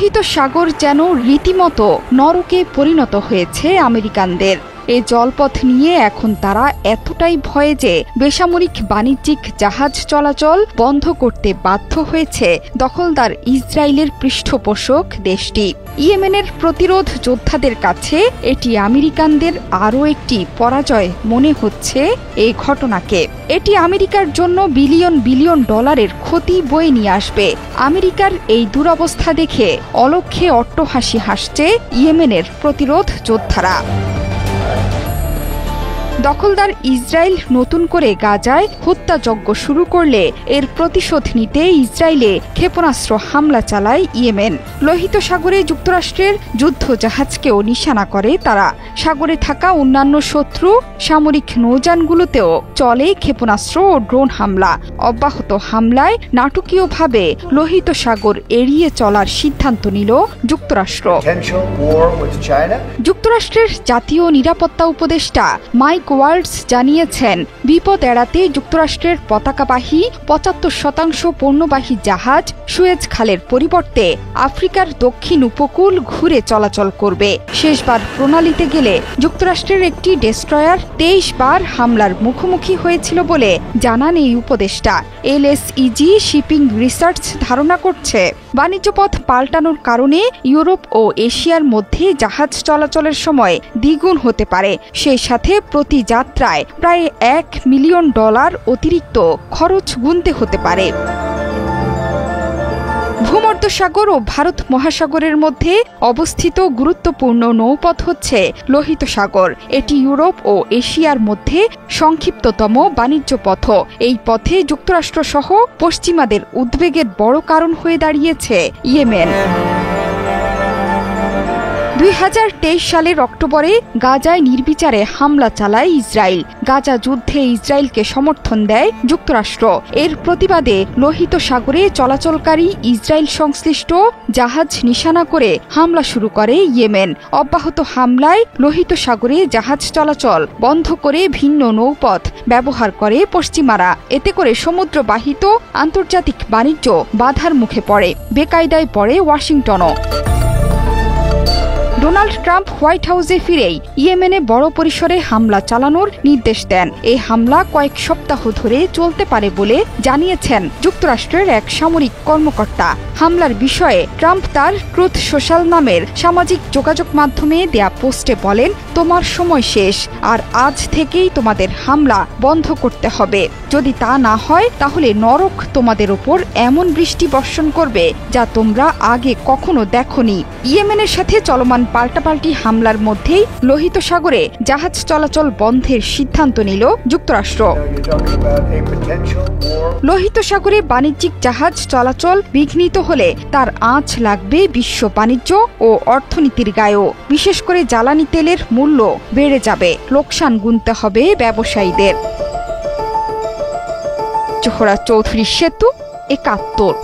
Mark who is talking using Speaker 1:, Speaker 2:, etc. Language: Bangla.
Speaker 1: লোহিত সাগর যেন রীতিমতো নরকে পরিণত হয়েছে আমেরিকানদের। এই জলপথ নিয়ে এখন তারা এতটাই ভয়ে যে বেসামরিক বাণিজ্যিক জাহাজ চলাচল বন্ধ করতে বাধ্য হয়েছে দখলদার ইসরায়েলের পৃষ্ঠপোষক দেশটি। ইয়েমেনের প্রতিরোধ যোদ্ধাদের কাছে এটি আমেরিকানদের আরও একটি পরাজয় মনে হচ্ছে এই ঘটনাকে। এটি আমেরিকার জন্য বিলিয়ন বিলিয়ন ডলারের ক্ষতি বয়ে নিয়ে আসবে। আমেরিকার এই দুরবস্থা দেখে অলক্ষ্যে অট্টহাসি হাসছে ইয়েমেনের প্রতিরোধ যোদ্ধারা। দখলদার ইসরায়েল নতুন করে গাজায় হত্যাযজ্ঞ শুরু করলে এর প্রতিশোধ নিতে ইসরায়েলে ক্ষেপণাস্ত্র হামলা চালায় ইয়েমেন। লোহিত সাগরে যুক্তরাষ্ট্রের যুদ্ধ জাহাজকেও নিশানা করে তারা। সাগরে থাকা অন্যান্য শত্রু সামরিক নৌযানগুলোতেও চলে ক্ষেপণাস্ত্র ও ড্রোন হামলা। অব্যাহত হামলায় নাটকীয়ভাবে লোহিত সাগর এড়িয়ে চলার সিদ্ধান্ত নিল যুক্তরাষ্ট্র। যুক্তরাষ্ট্রের জাতীয় নিরাপত্তা উপদেষ্টা মাইক ওয়ালটস জানিয়েছেন, বিপদ এড়াতে যুক্তরাষ্ট্রের পতাকাবাহী ৭৫% পণ্যবাহী জাহাজ সুয়েজ খালের পরিবর্তে আফ্রিকার দক্ষিণ উপকূল ঘুরে চলাচল করবে। শেষবার প্রণালীতে গেলে যুক্তরাষ্ট্রের একটি ডেস্ট্রয়ার ২৩ বার হামলার মুখোমুখি হয়েছিল বলে জানান এই উপদেষ্টা। LSEG শিপিং রিসার্চ ধারণা করছে, বাণিজ্যপথ পাল্টানোর কারণে ইউরোপ ও এশিয়ার মধ্যে জাহাজ চলাচলের সময় দ্বিগুণ হতে পারে। সেই সাথে প্রতি যাত্রায় প্রায় $1 মিলিয়ন অতিরিক্ত খরচ গুনতে হতে পারে। ভূমধ্যসাগর ও ভারত মহাসাগরের মধ্যে অবস্থিত গুরুত্বপূর্ণ নৌপথ হচ্ছে লোহিত সাগর। এটি ইউরোপ ও এশিয়ার মধ্যে সংক্ষিপ্ততম বাণিজ্য পথ। এই পথে যুক্তরাষ্ট্র সহ পশ্চিমাদের উদ্বেগের বড় কারণ হয়ে দাঁড়িয়েছে ইয়েমেন। ২০২৩ সালের অক্টোবরে গাজায় নির্বিচারে হামলা চালায় ইসরায়েল। গাজা যুদ্ধে ইসরায়েলকে সমর্থন দেয় যুক্তরাষ্ট্র। এর প্রতিবাদে লোহিত সাগরে চলাচলকারী ইসরায়েল সংশ্লিষ্ট জাহাজ নিশানা করে হামলা শুরু করে ইয়েমেন। অব্যাহত হামলায় লোহিত সাগরে জাহাজ চলাচল বন্ধ করে ভিন্ন নৌপথ ব্যবহার করে পশ্চিমারা। এতে করে সমুদ্রবাহিত আন্তর্জাতিক বাণিজ্য বাধার মুখে পড়ে। বেকায়দায় পড়ে ওয়াশিংটনও। ডোনাল্ড ট্রাম্প হোয়াইট হাউসে ফিরেই ইয়েমেনে বড় পরিসরে হামলা চালানোর নির্দেশ দেন। এই হামলা কয়েক সপ্তাহ ধরে চলতে পারে বলে জানিয়েছেন যুক্তরাষ্ট্রের এক সামরিক কর্মকর্তা। হামলার বিষয়ে ট্রাম্প তার ট্রুথ সোশ্যাল নামের সামাজিক যোগাযোগ মাধ্যমে দেয়া পোস্টে বলেন, তোমার সময় শেষ, আর আজ থেকেই তোমাদের হামলা বন্ধ করতে হবে। যদি তা না হয় তাহলে নরক তোমাদের ওপর এমন বৃষ্টি বর্ষণ করবে যা তোমরা আগে কখনো দেখোনি। ইয়েমেনের সাথে চলমান পাল্টাপাল্টি হামলার মধ্যেই লোহিত সাগরে জাহাজ চলাচল বন্ধের সিদ্ধান্ত নিল যুক্তরাষ্ট্র। লোহিত সাগরে বাণিজ্যিক জাহাজ চলাচল বিঘ্নিত হলে তার আঁচ লাগবে বিশ্ব বাণিজ্য ও অর্থনীতির গায়েও। বিশেষ করে জ্বালানি তেলের মূল্য বেড়ে যাবে, লোকসান গুনতে হবে ব্যবসায়ীদের। জোহরা চৌধুরী সেতু, ৭১।